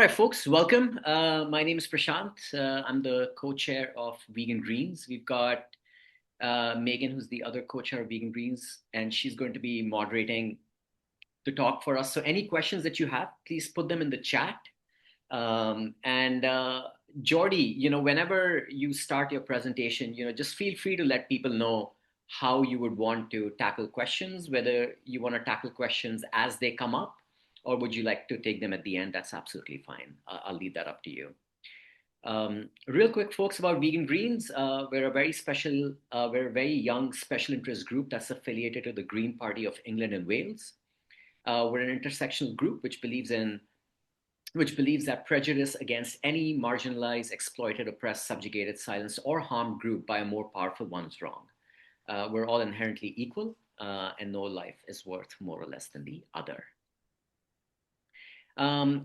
All right, folks, welcome. My name is Prashant. I'm the co-chair of Vegan Greens. We've got Megan, who's the other co-chair of Vegan Greens, and she's going to be moderating the talk for us. So any questions that you have, please put them in the chat. And Jordi, whenever you start your presentation, just feel free to let people know how you would want to tackle questions, whether you want to tackle questions as they come up, or would you like to take them at the end? That's absolutely fine. I'll leave that up to you. Real quick, folks, about Vegan Greens. We're a very young special interest group that's affiliated to the Green Party of England and Wales. We're an intersectional group which believes that prejudice against any marginalized, exploited, oppressed, subjugated, silenced, or harmed group by a more powerful one is wrong. We're all inherently equal, and no life is worth more or less than the other.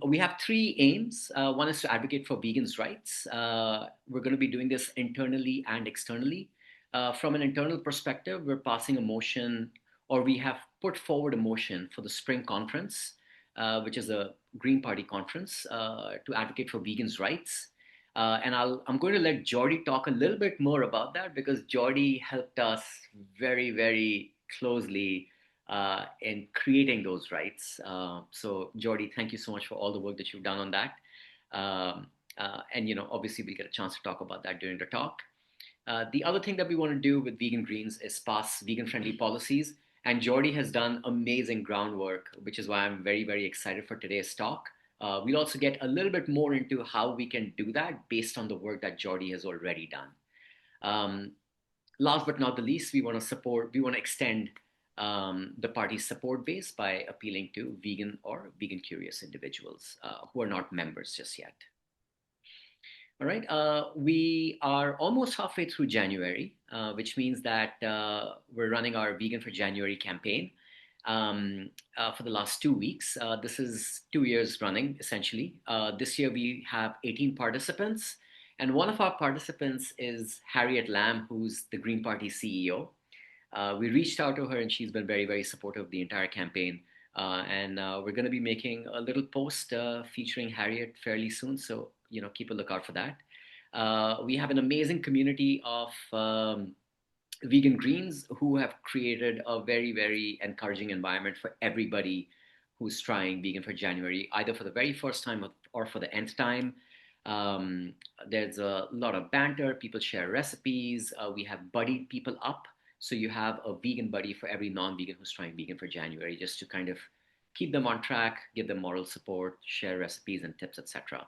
We have three aims. One is to advocate for vegans' rights. We're going to be doing this internally and externally. From an internal perspective, we're passing a motion, or we have put forward a motion for the spring conference, which is a Green Party conference, to advocate for vegans' rights. I'm going to let Jordi talk a little bit more about that because Jordi helped us very, very closely in creating those rights. So Jordi, thank you so much for all the work that you've done on that. And obviously we'll get a chance to talk about that during the talk. The other thing that we want to do with Vegan Greens is pass vegan-friendly policies. And Jordi has done amazing groundwork, which is why I'm very, very excited for today's talk. We'll also get a little bit more into how we can do that based on the work that Jordi has already done. Last but not the least, we want to extend the party's support base by appealing to vegan or vegan curious individuals who are not members just yet. All right, we are almost halfway through January, which means that we're running our Vegan for January campaign for the last 2 weeks. This is 2 years running, essentially. This year we have 18 participants, and one of our participants is Harriet Lamb, who's the Green Party CEO. We reached out to her, and she's been very, very supportive of the entire campaign. And we're going to be making a little post featuring Harriet fairly soon, so keep a lookout for that. We have an amazing community of Vegan Greens who have created a very, very encouraging environment for everybody who's trying Vegan for January, either for the very first time or for the nth time. There's a lot of banter. People share recipes. We have buddied people up. So you have a vegan buddy for every non-vegan who's trying Vegan for January, just to kind of keep them on track, give them moral support, share recipes and tips, etc.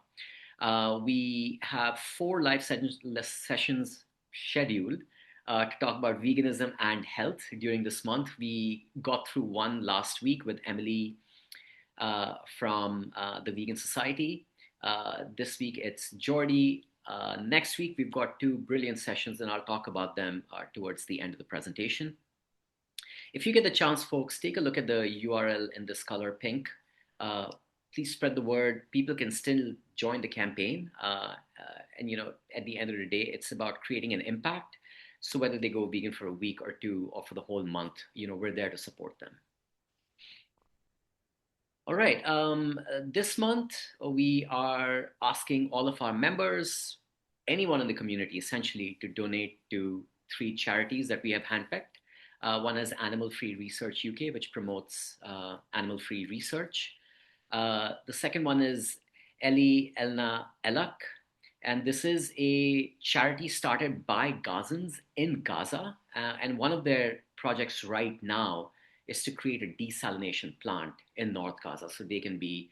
We have 4 live sessions scheduled to talk about veganism and health during this month. We got through one last week with Emily from the Vegan Society. This week it's Jordi. Next week we've got 2 brilliant sessions, and I'll talk about them towards the end of the presentation. If you get the chance, folks, take a look at the URL in this color pink. Please spread the word. People can still join the campaign. And at the end of the day, it's about creating an impact. So whether they go vegan for a week or 2 or for the whole month, we're there to support them. All right, this month we are asking all of our members, anyone in the community essentially, to donate to 3 charities that we have handpicked. One is Animal Free Research UK, which promotes animal-free research. The second one is Eli Elna Elak, and this is a charity started by Gazans in Gaza. And one of their projects right now is to create a desalination plant in North Gaza so they can be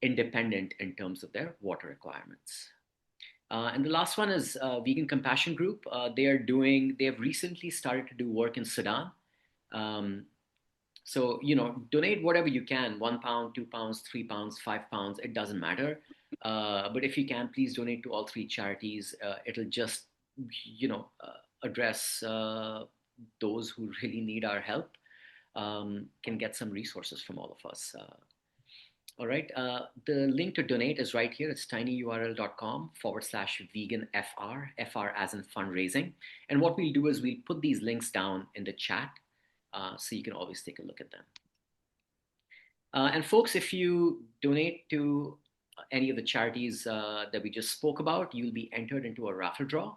independent in terms of their water requirements. And the last one is Vegan Compassion Group. They have recently started to do work in Sudan. So, donate whatever you can, £1, £2, £3, £5, it doesn't matter. But if you can, please donate to all 3 charities. It'll just, address those who really need our help. Can get some resources from all of us. All right, the link to donate is right here. It's tinyurl.com/veganfr, FR as in fundraising. And what we'll do is we'll put these links down in the chat so you can always take a look at them. And folks, if you donate to any of the charities that we just spoke about, you'll be entered into a raffle draw,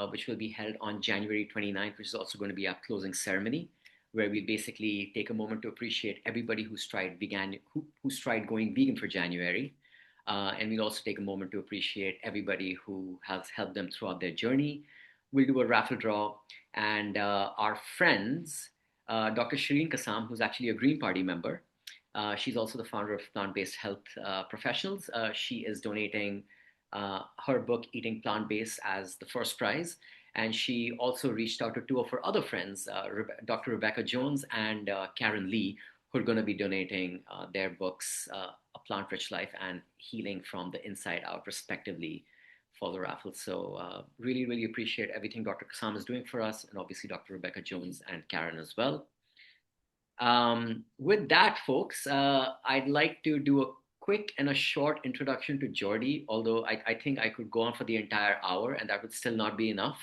which will be held on January 29th, which is also going to be our closing ceremony, where we basically take a moment to appreciate everybody who's tried going vegan for January. And we'll also take a moment to appreciate everybody who has helped them throughout their journey. We'll do a raffle draw, and our friends, Dr. Shireen Kassam, who's actually a Green Party member, she's also the founder of Plant Based Health Professionals. She is donating her book, Eating Plant Based, as the first prize. And she also reached out to two of her other friends, Dr. Rebecca Jones and Karen Lee, who are going to be donating their books, A Plant Rich Life and Healing from the Inside Out, respectively, for the raffle. So really, really appreciate everything Dr. Kassam is doing for us, and obviously Dr. Rebecca Jones and Karen as well. With that, folks, I'd like to do a quick and a short introduction to Jordi, although I think I could go on for the entire hour and that would still not be enough.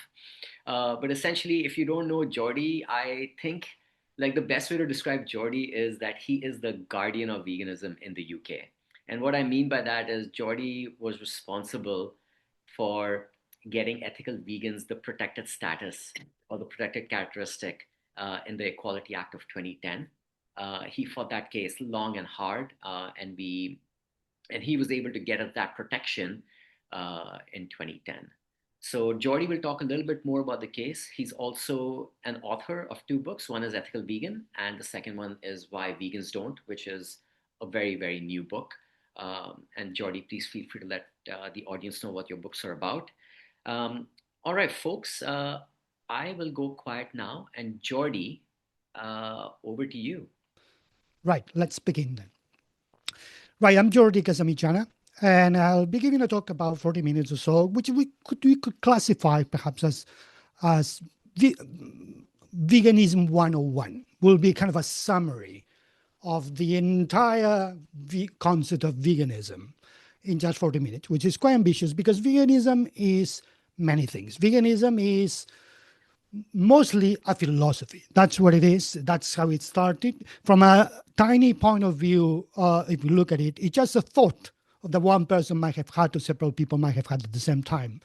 But essentially, if you don't know Jordi, I think like the best way to describe Jordi is that he is the guardian of veganism in the UK. And what I mean by that is Jordi was responsible for getting ethical vegans the protected status or the protected characteristic in the Equality Act of 2010. He fought that case long and hard, and he was able to get us that protection in 2010. So Jordi will talk a little bit more about the case. He's also an author of two books. One is Ethical Vegan, and the second one is Why Vegans Don't, which is a very, very new book. And Jordi, please feel free to let the audience know what your books are about. All right, folks, I will go quiet now. And Jordi, over to you. Right, let's begin then. Right, I'm Jordi Casamitjana, and I'll be giving a talk about 40 minutes or so, which we could classify perhaps as Veganism 101. Will be kind of a summary of the entire concept of veganism in just 40 minutes, which is quite ambitious because veganism is many things. Veganism is mostly a philosophy. That's what it is. That's how it started. From a tiny point of view, if you look at it, it's just a thought that one person might have had or several people might have had at the same time.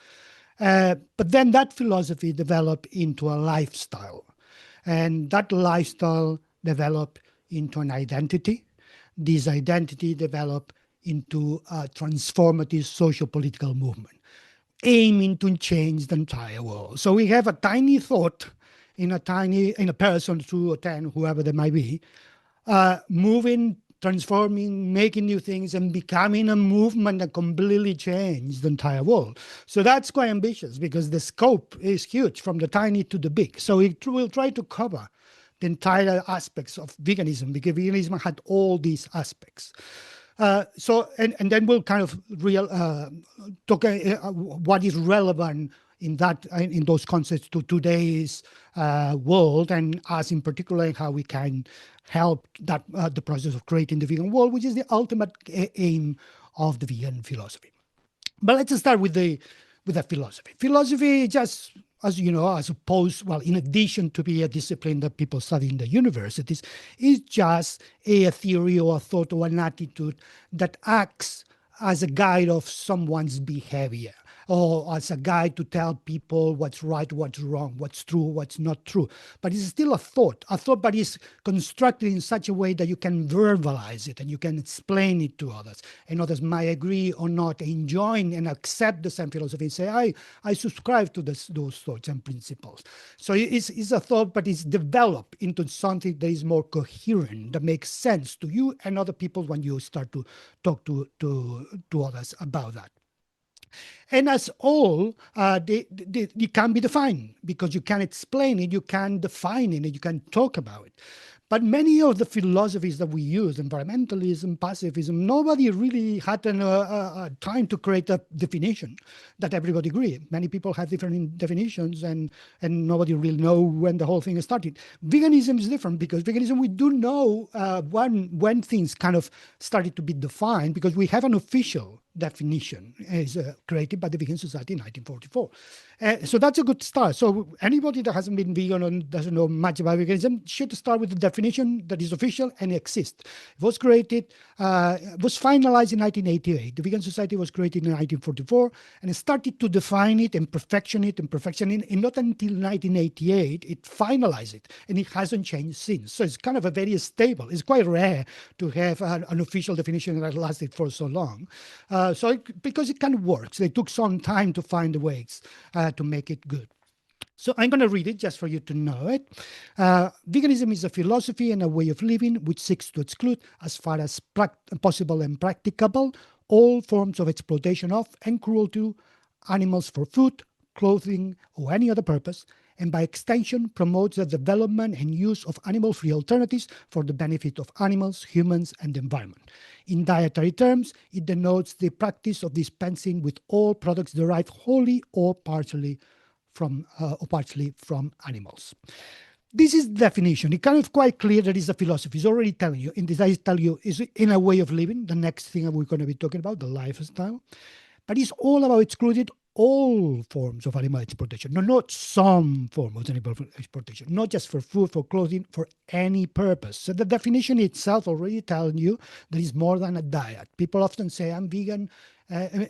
But then that philosophy developed into a lifestyle. And that lifestyle developed into an identity. This identity developed into a transformative social-political movement, aiming to change the entire world. So we have a tiny thought in a person, 2 or 10, whoever they might be, moving, transforming, making new things, and becoming a movement that completely changed the entire world. So that's quite ambitious because the scope is huge, from the tiny to the big. So it will try to cover the entire aspects of veganism, because veganism had all these aspects. And then we'll kind of talk what is relevant in those concepts to today's world, and us in particular, how we can help that the process of creating the vegan world, which is the ultimate aim of the vegan philosophy. But let's start with the philosophy. Philosophy, just as you know, as opposed, well, in addition to be a discipline that people study in the universities, is just a theory or a thought or an attitude that acts as a guide of someone's behavior, or as a guide to tell people what's right, what's wrong, what's true, what's not true. But it's still a thought that is constructed in such a way that you can verbalize it and you can explain it to others. And others might agree or not, enjoying and accept the same philosophy and say, I subscribe to those thoughts and principles. So it's a thought, but it's developed into something that is more coherent, that makes sense to you and other people when you start to talk to others about that. And as all, it can be defined because you can explain it, you can define it, you can talk about it. But many of the philosophies that we use, environmentalism, pacifism, nobody really had a time to create a definition that everybody agreed. Many people have different definitions, and nobody really know when the whole thing started. Veganism is different because veganism, we do know when things kind of started to be defined, because we have an official definition is created by the Vegan Society in 1944. So that's a good start. So anybody that hasn't been vegan or doesn't know much about veganism should start with the definition that is official and exists. It was created, was finalized in 1988. The Vegan Society was created in 1944 and it started to define it and perfection it and perfection it. And not until 1988, it finalized it and it hasn't changed since. So it's kind of a very stable. It's quite rare to have an official definition that lasted for so long. Because it kind of works. They took some time to find the ways to make it good. So I'm going to read it just for you to know it. Veganism is a philosophy and a way of living which seeks to exclude, as far as possible and practicable, all forms of exploitation of and cruelty to animals for food, clothing, or any other purpose, and by extension promotes the development and use of animal-free alternatives for the benefit of animals, humans, and the environment. In dietary terms, it denotes the practice of dispensing with all products derived wholly or partially from animals. This is the definition. It's kind of quite clear that it's a philosophy. It's already telling you, in this I tell you, is in a way of living, the next thing we're going to be talking about, the lifestyle. But it's all about excluding all forms of animal exploitation, no, not some form of animal exploitation, not just for food, for clothing, for any purpose. So the definition itself already telling you there is more than a diet. People often say, I'm vegan,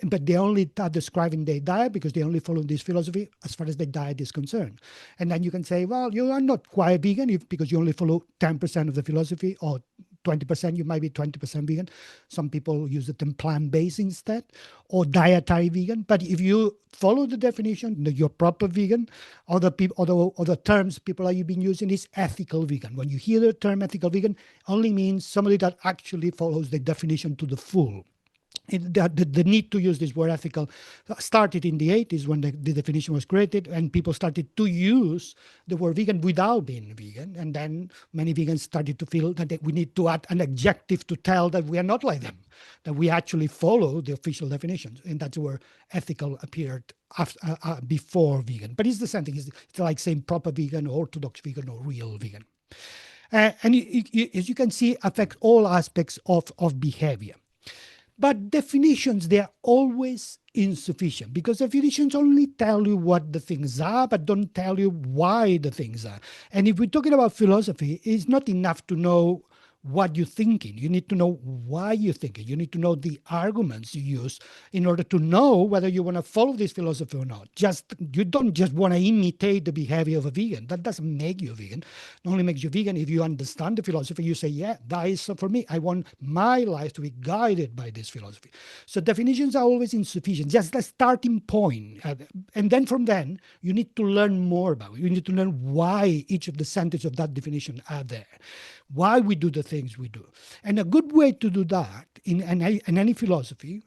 but they only are describing their diet because they only follow this philosophy as far as their diet is concerned. And then you can say, well, you are not quite vegan because you only follow 10% of the philosophy, or 20%, you might be 20% vegan. Some people use the term plant-based instead, or dietary vegan. But if you follow the definition, you're proper vegan, other terms people are been using is ethical vegan. When you hear the term ethical vegan, only means somebody that actually follows the definition to the full. The need to use this word ethical started in the 80s when the definition was created, and people started to use the word vegan without being vegan. And then many vegans started to feel that we need to add an adjective to tell that we are not like them, that we actually follow the official definitions. And that's where ethical appeared before vegan. But it's the same thing. It's like saying proper vegan, or orthodox vegan, or real vegan. And as you can see, affects all aspects of behavior. But definitions, they are always insufficient, because definitions only tell you what the things are, but don't tell you why the things are. And if we're talking about philosophy, it's not enough to know what you're thinking. You need to know why you're thinking. You need to know the arguments you use in order to know whether you want to follow this philosophy or not. You don't just want to imitate the behavior of a vegan. That doesn't make you a vegan. It only makes you vegan if you understand the philosophy. You say, yeah, that is for me. I want my life to be guided by this philosophy. So definitions are always insufficient, just the starting point. And then from then, you need to learn more about it. You need to learn why each of the sentences of that definition are there, why we do the things we do. And a good way to do that in any philosophy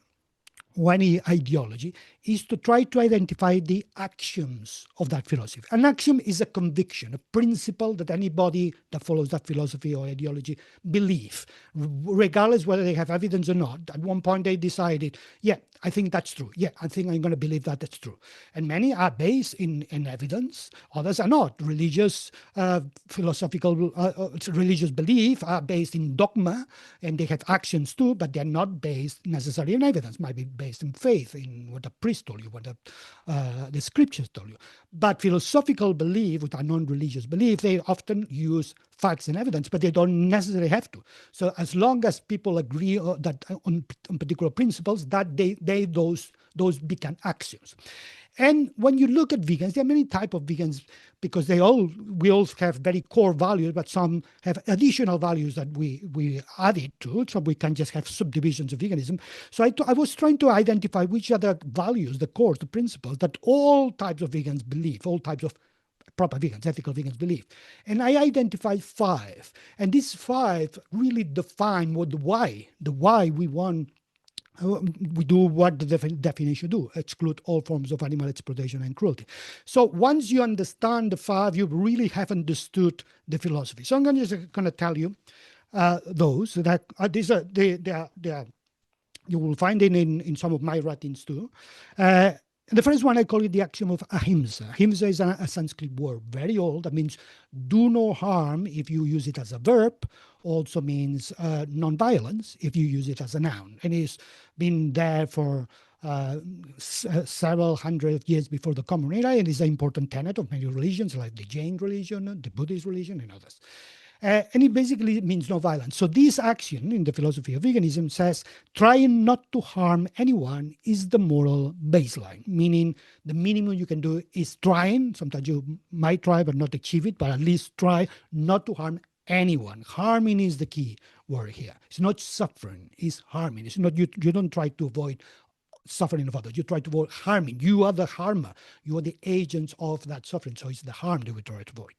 or any ideology is to try to identify the axioms of that philosophy. An axiom is a conviction, a principle that anybody that follows that philosophy or ideology believe, regardless whether they have evidence or not. At one point they decided, yeah, I think that's true. Yeah, I think I'm going to believe that that's true. And many are based in evidence, others are not. Religious, philosophical, religious belief are based in dogma, and they have actions too, but they're not based necessarily in evidence, might be based in faith, in what the priest told you, what the scriptures told you. But philosophical belief, with a non-religious belief, they often use facts and evidence, but they don't necessarily have to. So as long as people agree that on particular principles, that those become axioms. And when you look at vegans, there are many types of vegans, because we all have very core values, but some have additional values that we added to, so we can just have subdivisions of veganism. So I was trying to identify which are the values, the core, the principles that all types of vegans believe, all types of proper vegans, ethical vegans believe. And I identified 5. And these 5 really define the why we want we do what the definition do, exclude all forms of animal exploitation and cruelty. So once you understand the 5, you really have understood the philosophy. So I'm going to tell you those that these are, they are, you will find it in some of my writings too. And the first one, I call it the axiom of ahimsa. Ahimsa is a Sanskrit word, very old. That means do no harm if you use it as a verb. Also means non-violence if you use it as a noun. And it's been there for several hundred years before the Common Era, and is an important tenet of many religions, like the Jain religion, the Buddhist religion, and others. And it basically means no violence. So this action in the philosophy of veganism says trying not to harm anyone is the moral baseline, meaning the minimum you can do is trying. Sometimes you might try but not achieve it, but at least try not to harm anyone. Harming is the key word here. It's not suffering, it's harming. It's not you don't try to avoid suffering of others. You try to avoid harming. You are the harmer. You are the agents of that suffering. So it's the harm that we try to avoid.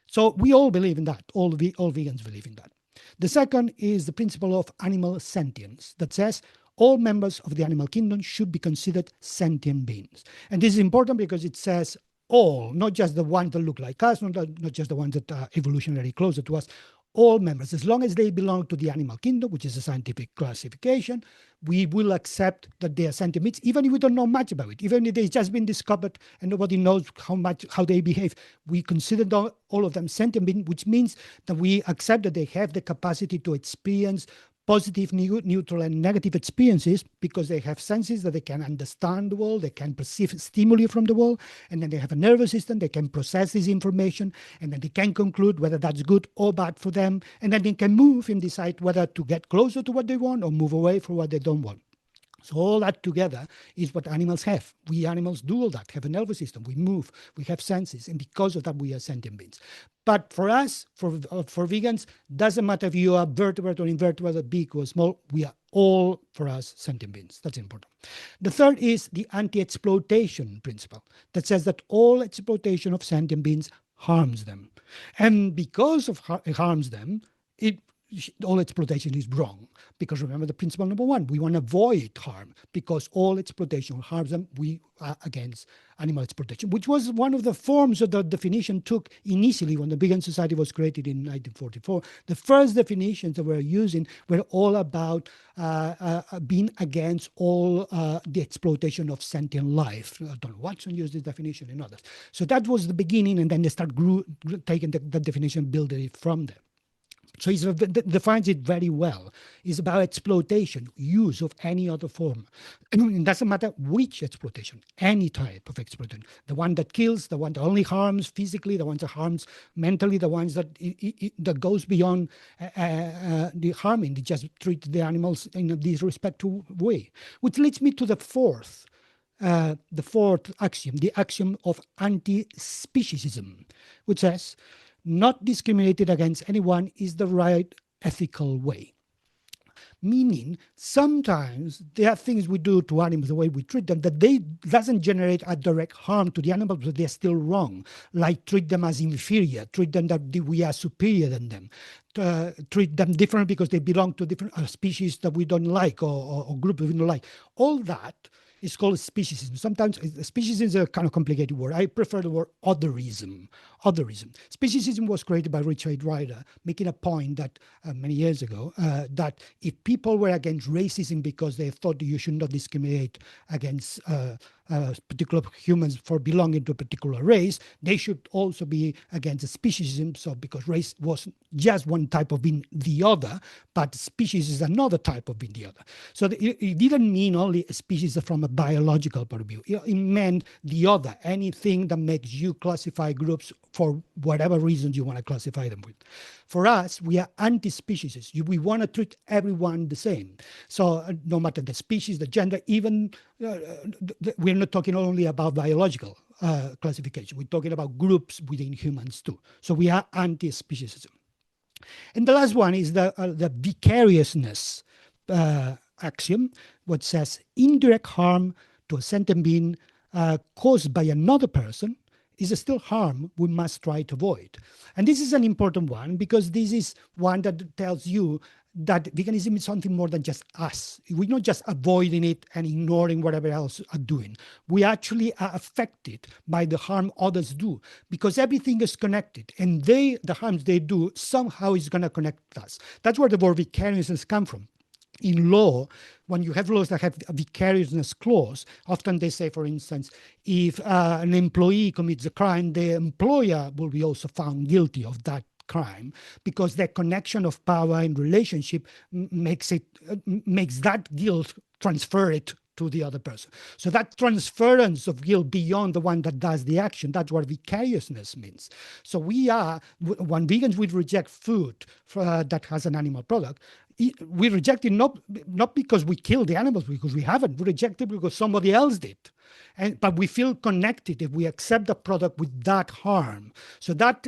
So we all believe in that. All vegans believe in that. The second is the principle of animal sentience that says all members of the animal kingdom should be considered sentient beings. And this is important because it says all, not just the ones that look like us, not just the ones that are evolutionarily closer to us, all members, as long as they belong to the animal kingdom, which is a scientific classification, we will accept that they are sentient beings, even if we don't know much about it, even if they've just been discovered and nobody knows how they behave. We consider all of them sentient beings, which means that we accept that they have the capacity to experience positive, neutral, and negative experiences because they have senses that they can understand the world, they can perceive stimuli from the world, and then they have a nervous system, they can process this information, and then they can conclude whether that's good or bad for them, and then they can move and decide whether to get closer to what they want or move away from what they don't want. So all that together is what animals have. We animals do all that, have a nervous system, we move, we have senses, and because of that we are sentient beings. But for us, for vegans, doesn't matter if you are vertebrate or invertebrate, big or small, we are all, for us, sentient beings. That's important. The third is the anti-exploitation principle that says that all exploitation of sentient beings harms them. And because of it harms them, all exploitation is wrong. Because remember the principle number one, we want to avoid harm because all exploitation harms them. We are against animal exploitation, which was one of the forms that the definition took initially when the Vegan Society was created in 1944. The first definitions that we're using were all about being against all the exploitation of sentient life. Donald Watson used this definition and others. So that was the beginning, and then they start taking that definition, building it from there. So it defines it very well. It's about exploitation, use of any other form. It doesn't matter which exploitation, any type of exploitation. The one that kills, the one that only harms physically, the one that harms mentally, the ones that that goes beyond the harming. They just treat the animals in a disrespectful way. Which leads me to the fourth axiom, the axiom of anti-speciesism, which says, not discriminated against anyone is the right ethical way. Meaning, sometimes there are things we do to animals, the way we treat them, that they doesn't generate a direct harm to the animals, but they're still wrong. Like treat them as inferior, treat them that we are superior than them, treat them different because they belong to different species that we don't like or group we don't like. All that is called speciesism. Sometimes speciesism is a kind of complicated word. I prefer the word otherism. Otherism. Speciesism was created by Richard Ryder, making a point that many years ago, that if people were against racism because they thought you should not discriminate against particular humans for belonging to a particular race, they should also be against speciesism. So because race was just one type of being the other, but species is another type of being the other. So it didn't mean only a species from a biological point of view. It meant the other, anything that makes you classify groups for whatever reasons you want to classify them with. For us, we are anti-speciesists. We want to treat everyone the same. So no matter the species, the gender, even we're not talking only about biological classification. We're talking about groups within humans too. So we are anti-speciesism. And the last one is the vicariousness axiom, which says indirect harm to a sentient being caused by another person is still harm we must try to avoid. And this is an important one because this is one that tells you that veganism is something more than just us. We're not just avoiding it and ignoring whatever else are doing. We actually are affected by the harm others do because everything is connected and the harms they do somehow is going to connect us. That's where the word vicariousness comes from. in law, when you have laws that have a vicariousness clause, often they say, for instance, if an employee commits a crime, the employer will be also found guilty of that crime, because the connection of power and relationship makes that guilt transfer it to the other person. So that transference of guilt beyond the one that does the action, that's what vicariousness means. So when vegans would reject food that has an animal product, we reject it not because we kill the animals, because we haven't. We reject it because somebody else did. But we feel connected if we accept the product with that harm. So that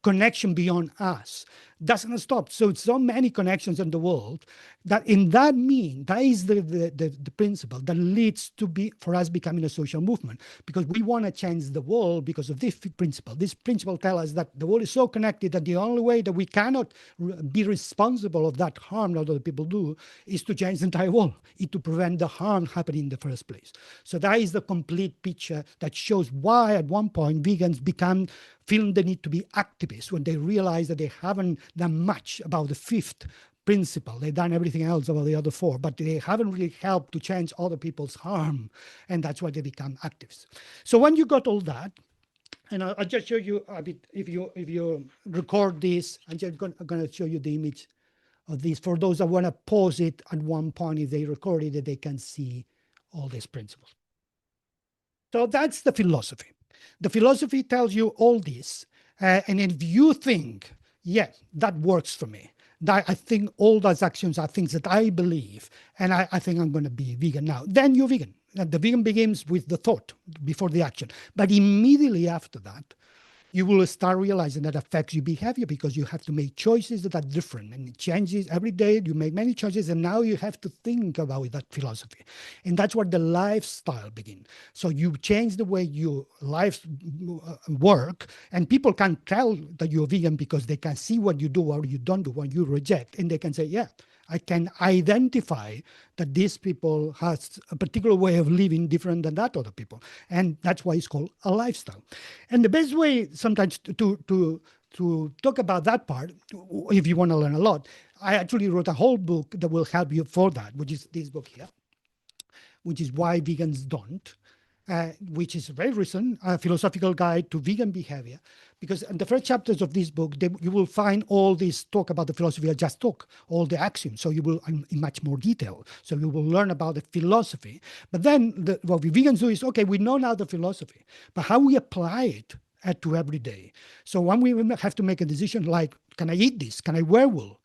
connection beyond us doesn't stop. So many connections in the world that that is the principle that leads to for us becoming a social movement, because we want to change the world because of this principle. This principle tells us that the world is so connected that the only way that we cannot be responsible of that harm that other people do is to change the entire world, is to prevent the harm happening in the first place. So that is the complete picture that shows why at one point vegans feeling the need to be activists when they realize that they haven't done much about the fifth principle. They've done everything else about the other four, but they haven't really helped to change other people's harm, and that's why they become activists. So when you got all that, and I'll just show you a bit, if you record this, I'm just going to show you the image of this for those that want to pause it at one point. If they record it, that they can see all these principles. So that's the philosophy. The philosophy tells you all this. And if you think, yeah, that works for me, that I think all those actions are things that I believe, and I think I'm going to be vegan now, then you're vegan. The vegan begins with the thought before the action. But immediately after that, you will start realizing that affects your behavior, because you have to make choices that are different, and it changes every day. You make many choices, and now you have to think about that philosophy. And that's where the lifestyle begins. So you change the way your life work, and people can tell that you're vegan because they can see what you do or you don't do, what you reject, and they can say, yeah, I can identify that these people has a particular way of living different than that other people. And that's why it's called a lifestyle. And the best way sometimes to talk about that part, if you want to learn a lot, I actually wrote a whole book that will help you for that, which is this book here, which is Why Vegans Don't. Which is very recent, a philosophical guide to vegan behavior. Because in the first chapters of this book, you will find all this talk about the philosophy I just talk, all the axioms. So you will, in much more detail. So you will learn about the philosophy. But then what we vegans do is, okay, we know now the philosophy, but how we apply it to every day. So when we have to make a decision like, can I eat this? Can I wear wool?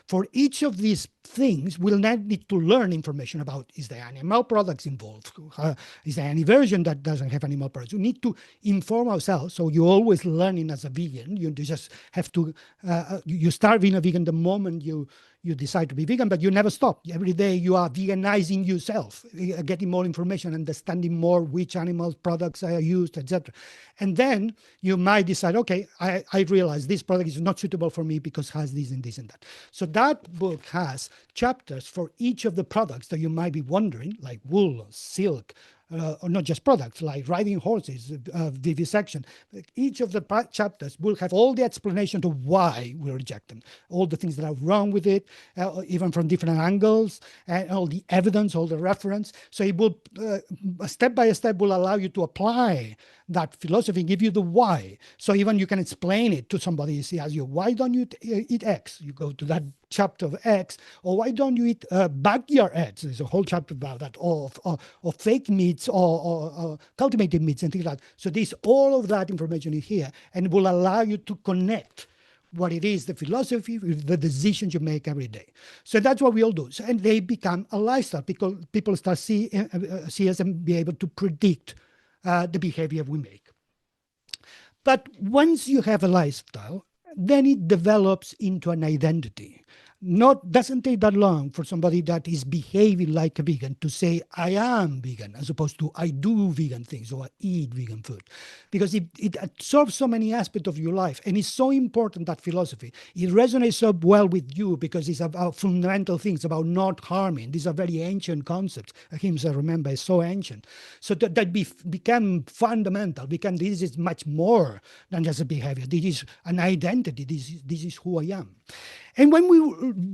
For each of these things, we'll need to learn information about, is there animal products involved? Is there any version that doesn't have animal products? We need to inform ourselves. So you're always learning as a vegan. You just have to, you start being a vegan the moment you decide to be vegan, but you never stop. Every day you are veganizing yourself, getting more information, understanding more which animal products are used, etc. And then you might decide, okay, I realize this product is not suitable for me because it has this and this and that. So that book has chapters for each of the products that you might be wondering, like wool, silk, or not just products like riding horses, vivisection. Each of the chapters will have all the explanation to why we reject them, all the things that are wrong with it, even from different angles, and all the evidence, all the reference. So it will, step by step, will allow you to apply that philosophy, give you the why. So even you can explain it to somebody. He asks you, why don't you eat X? You go to that chapter of X, or why don't you eat backyard eggs? There's a whole chapter about that, or fake meats, or cultivated meats and things like that. So there's all of that information in here, and it will allow you to connect what it is, the philosophy, with the decisions you make every day. So that's what we all do. So, and they become a lifestyle. People start see us and be able to predict the behavior we make. But once you have a lifestyle, then it develops into an identity. Doesn't take that long for somebody that is behaving like a vegan to say, I am vegan, as opposed to I do vegan things or I eat vegan food. Because it absorbs so many aspects of your life. And it's so important, that philosophy. It resonates so well with you because it's about fundamental things, about not harming. These are very ancient concepts. Ahimsa, remember, is so ancient. So that became fundamental. This is much more than just a behavior. This is an identity. This is who I am. And when we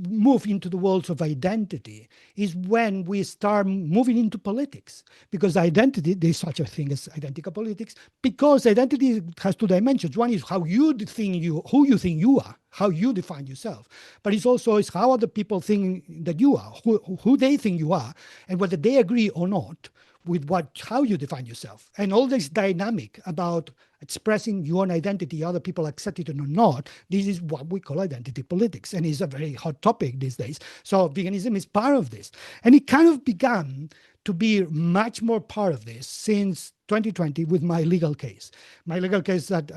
move into the worlds of identity is when we start moving into politics, because identity, there's such a thing as identical politics, because identity has two dimensions. One is how you think who you think you are, how you define yourself, but it's also is how other people think that you are, who they think you are, and whether they agree or not with how you define yourself. And all this dynamic about expressing your own identity, other people accept it or not, this is what we call identity politics. And it's a very hot topic these days. So veganism is part of this. And it kind of began to be much more part of this since 2020 with my legal case. My legal case that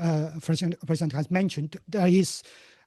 President has mentioned, that is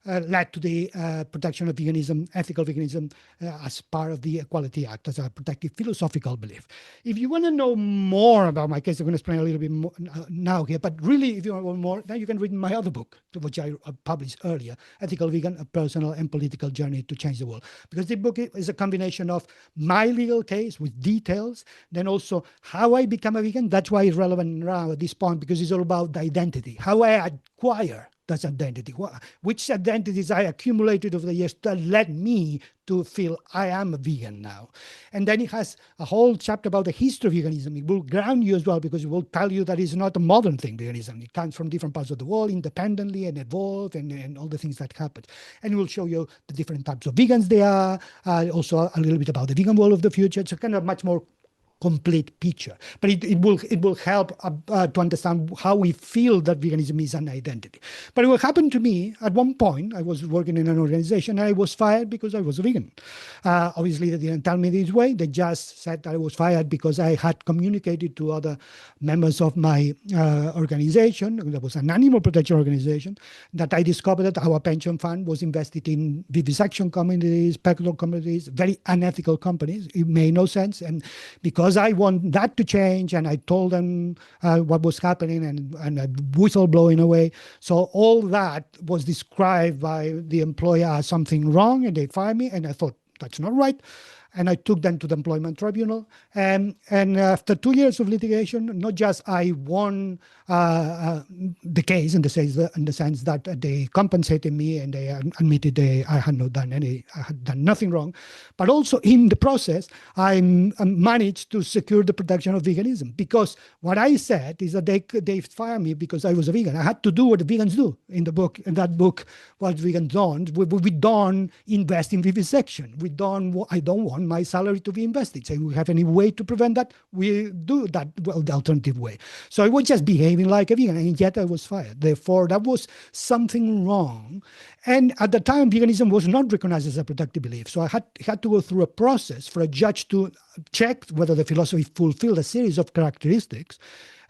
led to the protection of veganism, ethical veganism, as part of the Equality Act, as a protective philosophical belief. If you want to know more about my case, I'm going to explain a little bit more now here, but really, if you want more, then you can read my other book, which I published earlier, Ethical Vegan, A Personal and Political Journey to Change the World. Because the book is a combination of my legal case with details, then also how I become a vegan. That's why it's relevant now at this point, because it's all about the identity, how I acquire that's identity, which identities I accumulated over the years that led me to feel I am a vegan now. And then it has a whole chapter about the history of veganism. It will ground you as well, because it will tell you that it's not a modern thing, veganism. It comes from different parts of the world independently and evolved and all the things that happened. And it will show you the different types of vegans there are, also a little bit about the vegan world of the future. It's a kind of much more complete picture, but it will help to understand how we feel that veganism is an identity. But what happened to me at one point, I was working in an organization and I was fired because I was a vegan. Obviously, they didn't tell me this way. They just said that I was fired because I had communicated to other members of my organization, that was an animal protection organization, that I discovered that our pension fund was invested in vivisection communities, pet communities, very unethical companies. It made no sense. And because I want that to change, and I told them what was happening and a whistle blowing away. So all that was described by the employer as something wrong, and they fired me, and I thought, that's not right. And I took them to the employment tribunal. And after 2 years of litigation, not just I won the case in the sense that they compensated me and they admitted I had done nothing wrong, but also in the process, I managed to secure the protection of veganism, because what I said is that they fired me because I was a vegan. I had to do what the vegans do in the book. In that book, what vegans don't, we don't invest in vivisection. I don't want my salary to be invested. So if we have any way to prevent that, we do that, well, the alternative way. So I was just behaving like a vegan, and yet I was fired. Therefore, that was something wrong. And at the time, veganism was not recognized as a protective belief. So I had to go through a process for a judge to check whether the philosophy fulfilled a series of characteristics.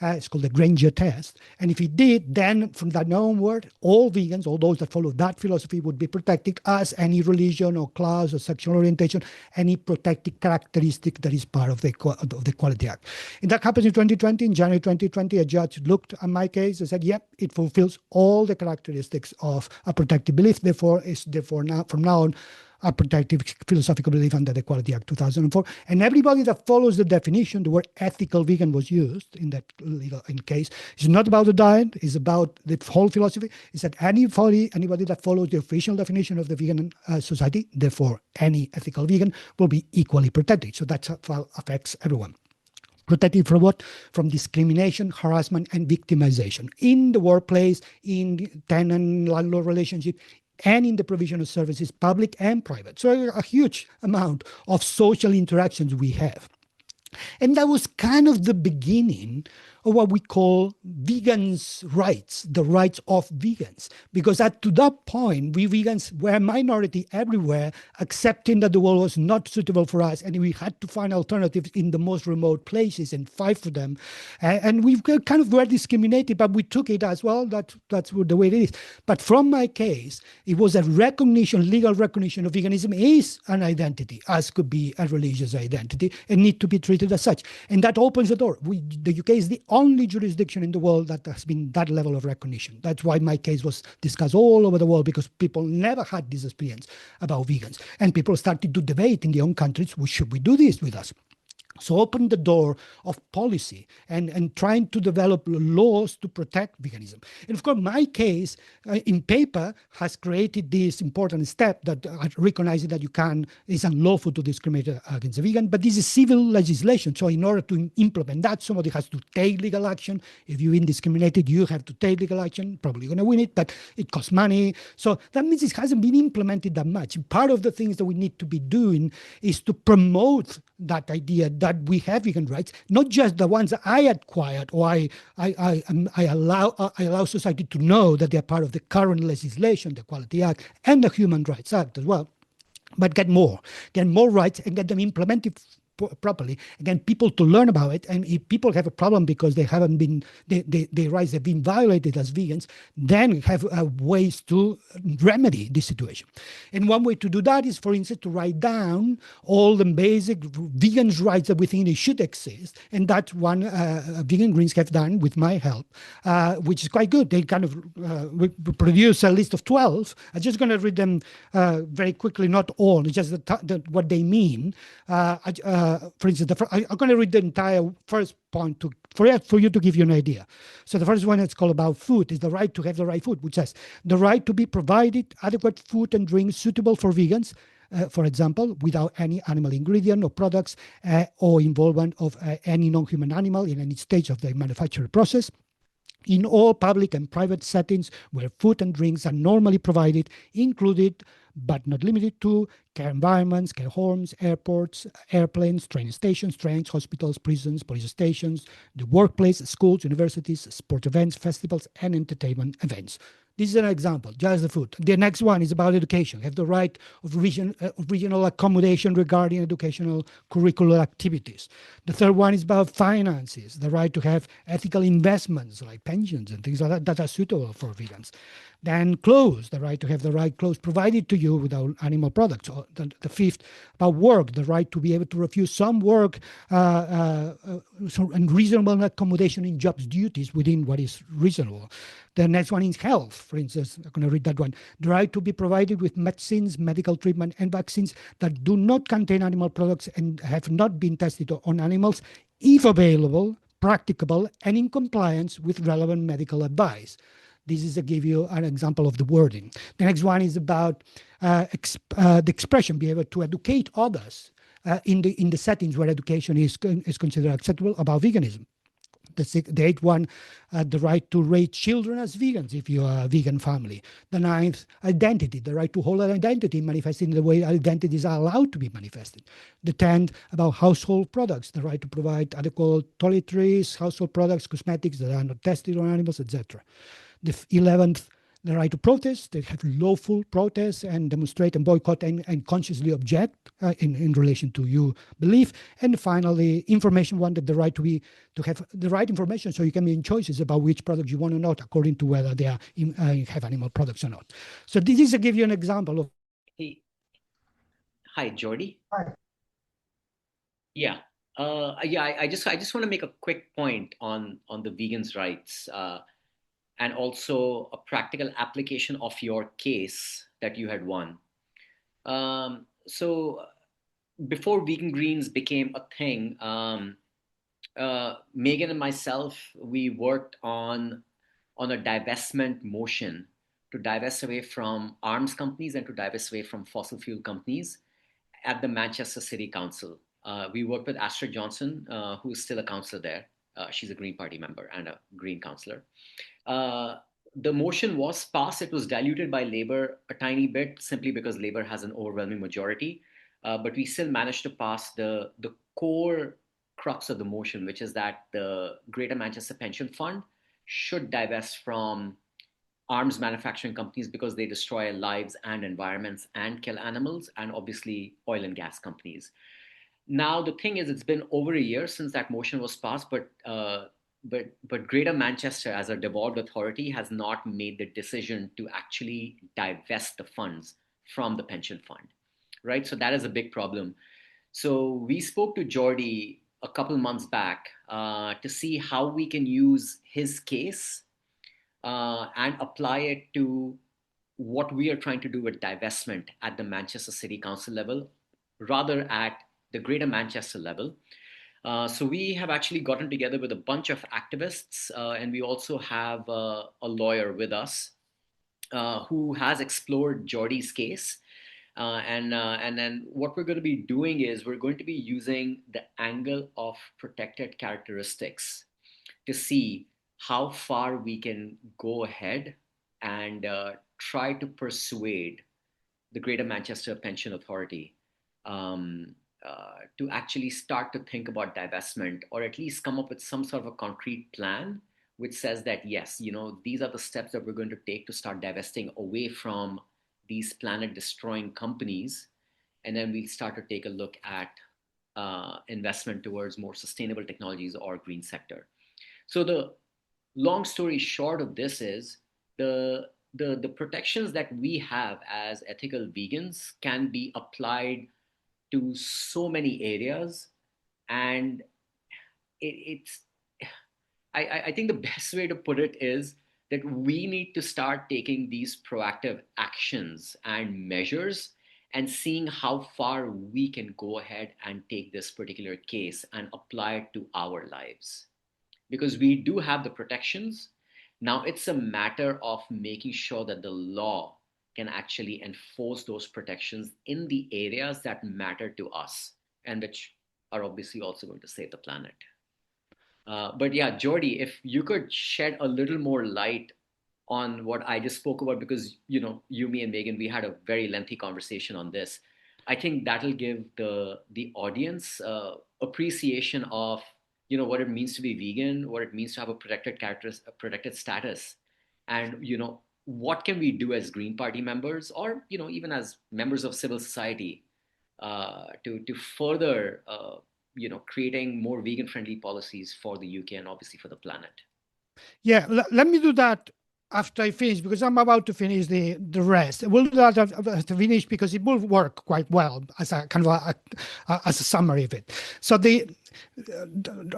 It's called the Granger test. And if it did, then from that onward, all vegans, all those that follow that philosophy, would be protected as any religion or class or sexual orientation, any protected characteristic that is part of the Equality Act. And that happened in 2020. In January 2020, a judge looked at my case and said, yep, it fulfills all the characteristics of a protected belief. Therefore, from now on, a protective philosophical belief under the Equality Act 2004. And everybody that follows the definition, the word ethical vegan was used in that legal case. It's not about the diet, it's about the whole philosophy. It's that anybody that follows the official definition of the vegan society, therefore any ethical vegan, will be equally protected. So that affects everyone. Protected from what? From discrimination, harassment, and victimization in the workplace, in tenant-landlord relationship, and in the provision of services, public and private. So a huge amount of social interactions we have. And that was kind of the beginning of what we call vegans' rights, the rights of vegans. Because to that point, we vegans were a minority everywhere, accepting that the world was not suitable for us, and we had to find alternatives in the most remote places and fight for them. And we kind of were discriminated, but we took it as well. That's the way it is. But from my case, it was a legal recognition of veganism is an identity, as could be a religious identity, and need to be treated as such. And that opens the door. The UK is the only jurisdiction in the world that has been that level of recognition. That's why my case was discussed all over the world, because people never had this experience about vegans. And people started to debate in their own countries, well, should we do this with us? So open the door of policy and trying to develop laws to protect veganism. And of course, my case in paper has created this important step that recognizing that you can, it's unlawful to discriminate against a vegan, but this is civil legislation. So in order to implement that, somebody has to take legal action. If you've been discriminated, you have to take legal action. Probably going to win it, but it costs money. So that means it hasn't been implemented that much. Part of the things that we need to be doing is to promote that idea that we have vegan rights, not just the ones that I acquired or I allow society to know that they're part of the current legislation, the Equality Act and the Human Rights Act as well, but get more rights and get them implemented properly. Again, people to learn about it. And if people have a problem because they haven't been, their rights have been violated as vegans, then have ways to remedy this situation. And one way to do that is, for instance, to write down all the basic vegan rights that we think they should exist. And that's one Vegan Greens have done with my help, which is quite good. They kind of produce a list of 12. I'm just going to read them very quickly, not all, just what they mean. For instance, I'm going to read the entire first point for you to give you an idea. So the first one is called about food, is the right to have the right food, which says the right to be provided adequate food and drink suitable for vegans, for example, without any animal ingredient or products or involvement of any non-human animal in any stage of the manufacturing process, in all public and private settings where food and drinks are normally provided, included but not limited to care environments, care homes, airports, airplanes, train stations, trains, hospitals, prisons, police stations, the workplace, schools, universities, sport events, festivals, and entertainment events. This is an example, just the food. The next one is about education. Have the right of regional accommodation regarding educational curricular activities. The third one is about finances, the right to have ethical investments like pensions and things like that are suitable for vegans. Then clothes, the right to have the right clothes provided to you without animal products. Or the fifth, about work, the right to be able to refuse some work and reasonable accommodation in jobs duties within what is reasonable. The next one is health, for instance. I'm going to read that one. The right to be provided with medicines, medical treatment, and vaccines that do not contain animal products and have not been tested on animals, if available, practicable, and in compliance with relevant medical advice. This is to give you an example of the wording. The next one is about the expression, be able to educate others in the settings where education is considered acceptable about veganism. The eighth one, the right to raise children as vegans if you are a vegan family. The ninth, identity, the right to hold an identity manifested in the way identities are allowed to be manifested. The 10th, about household products, the right to provide adequate toiletries, household products, cosmetics that are not tested on animals, etc. The 11th, the right to protest. They have lawful protest and demonstrate and boycott and consciously object in relation to your belief. And finally, information one, that the right to have the right information so you can make choices about which products you want or not according to whether they are have animal products or not. So this is to give you an example of. Hey, hi, Jordi. Hi. Yeah. I just want to make a quick point on the vegans' rights, and also a practical application of your case that you had won. So before Vegan Greens became a thing, Megan and myself, we worked on a divestment motion to divest away from arms companies and to divest away from fossil fuel companies at the Manchester City Council. We worked with Astrid Johnson, who is still a councillor there. She's a Green Party member and a Green councillor. Uh, the motion was passed. It was diluted by Labour a tiny bit, simply because Labour has an overwhelming majority. But we still managed to pass the core crux of the motion, which is that the Greater Manchester Pension Fund should divest from arms manufacturing companies because they destroy lives and environments and kill animals, and obviously oil and gas companies. Now the thing is, it's been over a year since that motion was passed, but Greater Manchester, as a devolved authority, has not made the decision to actually divest the funds from the pension fund, right? So that is a big problem. So we spoke to Jordi a couple months back to see how we can use his case and apply it to what we are trying to do with divestment at the Manchester City Council level, rather at the Greater Manchester level. So we have actually gotten together with a bunch of activists, and we also have a lawyer with us who has explored Jordi's case. And then what we're going to be doing is we're going to be using the angle of protected characteristics to see how far we can go ahead and try to persuade the Greater Manchester Pension Authority to actually start to think about divestment, or at least come up with some sort of a concrete plan which says that yes, these are the steps that we're going to take to start divesting away from these planet destroying companies. And then we start to take a look at investment towards more sustainable technologies or green sector. So the long story short of this is the protections that we have as ethical vegans can be applied to so many areas, and it's I think the best way to put it is that we need to start taking these proactive actions and measures and seeing how far we can go ahead and take this particular case and apply it to our lives, because we do have the protections. Now it's a matter of making sure that the law can actually enforce those protections in the areas that matter to us and which are obviously also going to save the planet. But yeah, Jordi, if you could shed a little more light on what I just spoke about, because you, me, and Megan, we had a very lengthy conversation on this. I think that'll give the audience appreciation of what it means to be vegan, what it means to have a protected character, a protected status, and what can we do as Green Party members, or even as members of civil society, to further creating more vegan friendly policies for the UK and obviously for the planet. Yeah, let me do that after I finish, because I'm about to finish the rest. We'll do that after finish because it will work quite well as a kind of as a summary of it. So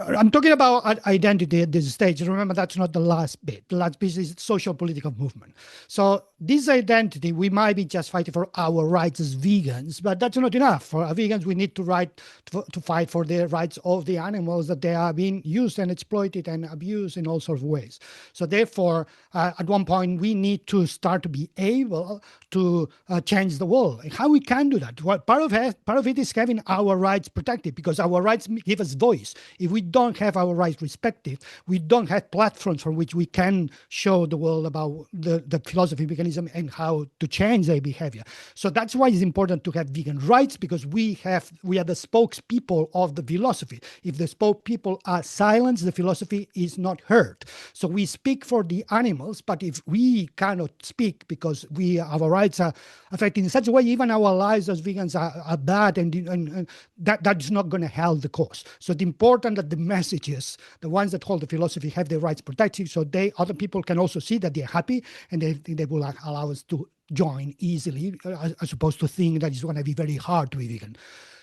I'm talking about identity at this stage. Remember, that's not the last bit. The last bit is social political movement. So this identity, we might be just fighting for our rights as vegans, but that's not enough. For vegans, we need to fight for the rights of the animals that they are being used and exploited and abused in all sorts of ways. So therefore, at one point, we need to start to be able to change the world. And how we can do that? Well, part of it is having our rights protected, because our rights give us voice. If we don't have our rights respected, we don't have platforms from which we can show the world about the philosophy of veganism and how to change their behavior. So that's why it's important to have vegan rights, because we are the spokespeople of the philosophy. If the spokespeople are silenced, the philosophy is not heard. So we speak for the animals, but if we cannot speak because our rights are affected in such a way, even our lives as vegans are bad, and that's not going to help the cause. So it's important that the messages, the ones that hold the philosophy, have their rights protected, so other people can also see that they're happy, and they will allow us to join easily, as opposed to think that it's going to be very hard to be vegan.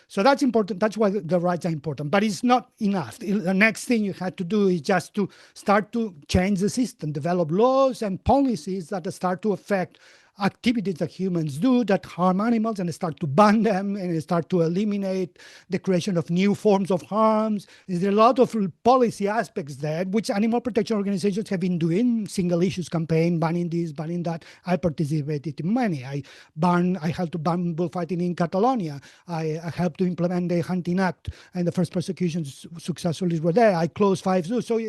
So that's important. That's why the rights are important. But it's not enough. The next thing you had to do is just to start to change the system, develop laws and policies that start to affect activities that humans do that harm animals, and start to ban them, and start to eliminate the creation of new forms of harms. There's a lot of policy aspects there, which animal protection organizations have been doing. Single issues campaign, banning this, banning that. I participated in many. I helped to ban bullfighting in Catalonia. I helped to implement the Hunting Act, and the first prosecutions successfully were there. I closed 5 zoos. So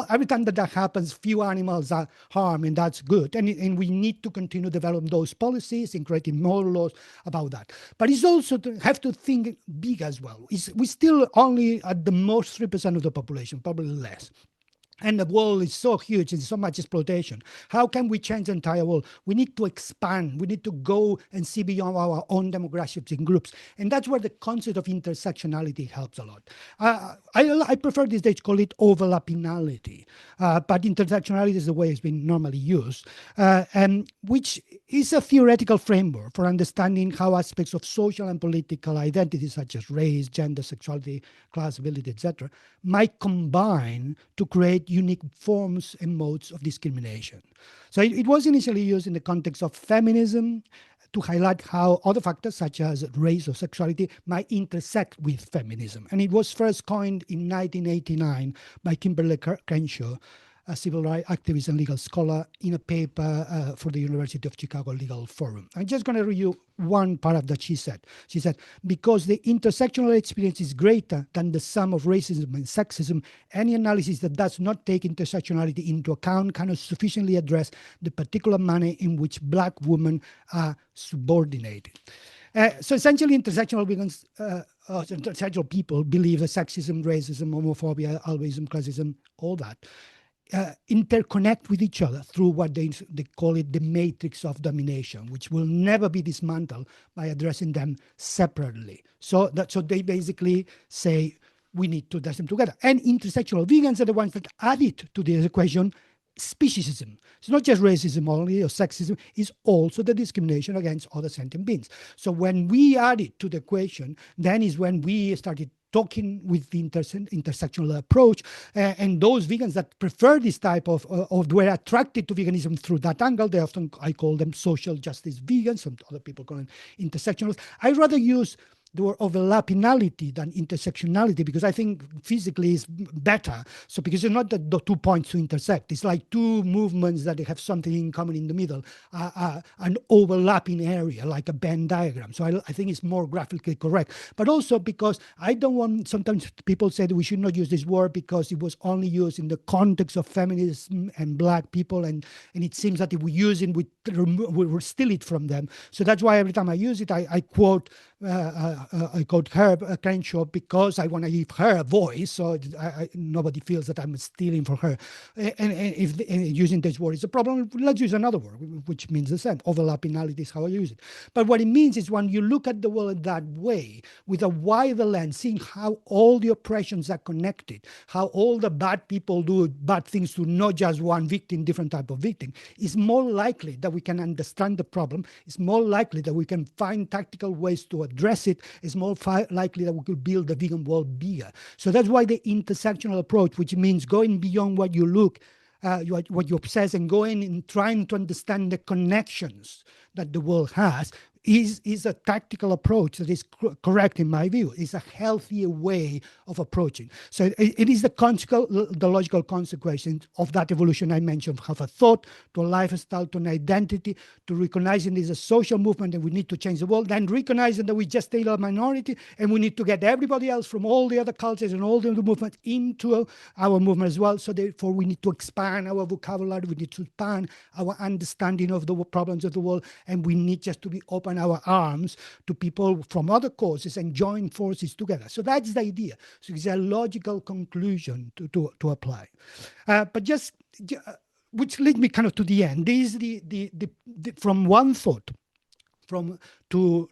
every time that happens, few animals are harmed, and that's good. And we need to continue developing those policies and creating more laws about that. But it's also have to think big as well. We still only at the most 3% of the population, probably less. And the world is so huge and so much exploitation. How can we change the entire world? We need to expand. We need to go and see beyond our own demographics and groups. And that's where the concept of intersectionality helps a lot. I prefer these days to call it overlappinality, but intersectionality is the way it's been normally used, and which is a theoretical framework for understanding how aspects of social and political identities, such as race, gender, sexuality, class, ability, etc., might combine to create unique forms and modes of discrimination. So it was initially used in the context of feminism, to highlight how other factors such as race or sexuality might intersect with feminism. And it was first coined in 1989 by Kimberly Crenshaw, a civil rights activist and legal scholar, in a paper for the University of Chicago Legal Forum. I'm just going to read you one paragraph that she said. She said, because the intersectional experience is greater than the sum of racism and sexism, any analysis that does not take intersectionality into account cannot sufficiently address the particular manner in which Black women are subordinated. So essentially, intersectional vegans, intersectional people believe that sexism, racism, homophobia, albinism, classism, all that interconnect with each other through what they call it the matrix of domination, which will never be dismantled by addressing them separately. So they basically say we need to address them together. And intersectional vegans are the ones that add it to the equation speciesism. It's not just racism only or sexism, it's also the discrimination against other sentient beings. So when we add it to the equation, then is when we started talking with the intersectional approach, and those vegans that prefer this type of were attracted to veganism through that angle, they often, I call them social justice vegans, some other people call them intersectionalists. I rather use the word overlappinality than intersectionality because I think physically is better. So because it's not the 2 points to intersect, it's like two movements that have something in common in the middle, an overlapping area like a Venn diagram. So I think it's more graphically correct. But also because I don't want, sometimes people say that we should not use this word because it was only used in the context of feminism and Black people, and it seems that if we use it, we steal it from them. So that's why every time I use it, I quote her, Crenshaw, because I want to give her a voice, so nobody feels that I'm stealing from her. And if using this word is a problem, let's use another word, which means the same. Overlappinality is how I use it. But what it means is when you look at the world that way, with a wider lens, seeing how all the oppressions are connected, how all the bad people do bad things to not just one victim, different type of victim, it's more likely that we can understand the problem. It's more likely that we can find tactical ways to address it. It's more likely that we could build the vegan world bigger. So that's why the intersectional approach, which means going beyond what you look, what you obsess, and going and trying to understand the connections that the world has, is a tactical approach that is correct in my view. It's a healthier way of approaching. So it is the logical consequence of that evolution I mentioned, of a thought to a lifestyle to an identity, to recognizing this as a social movement and we need to change the world, then recognizing that we just stay a minority and we need to get everybody else from all the other cultures and all the other movements into our movement as well. So therefore we need to expand our vocabulary, we need to expand our understanding of the problems of the world, and we need just to be open our arms to people from other causes and join forces together. So that's the idea. So it's a logical conclusion to apply. But just, which leads me kind of to the end. This is the from one thought, to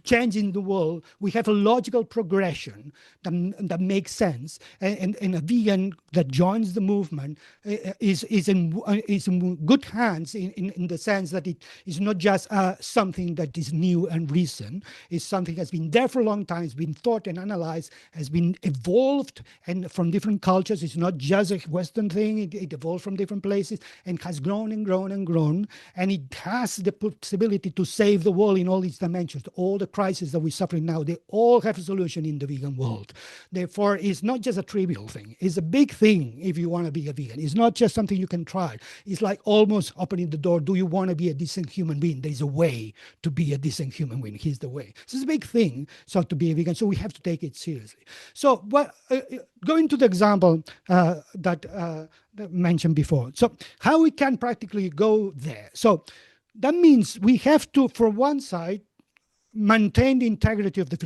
changing the world, we have a logical progression that makes sense, and a vegan that joins the movement is in good hands in the sense that it is not just something that is new and recent. It's something that's been there for a long time, it's been thought and analyzed, has been evolved and from different cultures. It's not just a Western thing, it evolved from different places and has grown and grown and grown, and it has the possibility to save the world in all its dimensions. All the crises that we're suffering now, they all have a solution in the vegan world. Therefore, it's not just a trivial thing. It's a big thing if you want to be a vegan. It's not just something you can try. It's like almost opening the door. Do you want to be a decent human being? There's a way to be a decent human being. Here's the way. So it's a big thing, so to be a vegan. So we have to take it seriously. So going to the example that mentioned before. So how we can practically go there. So that means we have to, from one side, maintain the integrity of the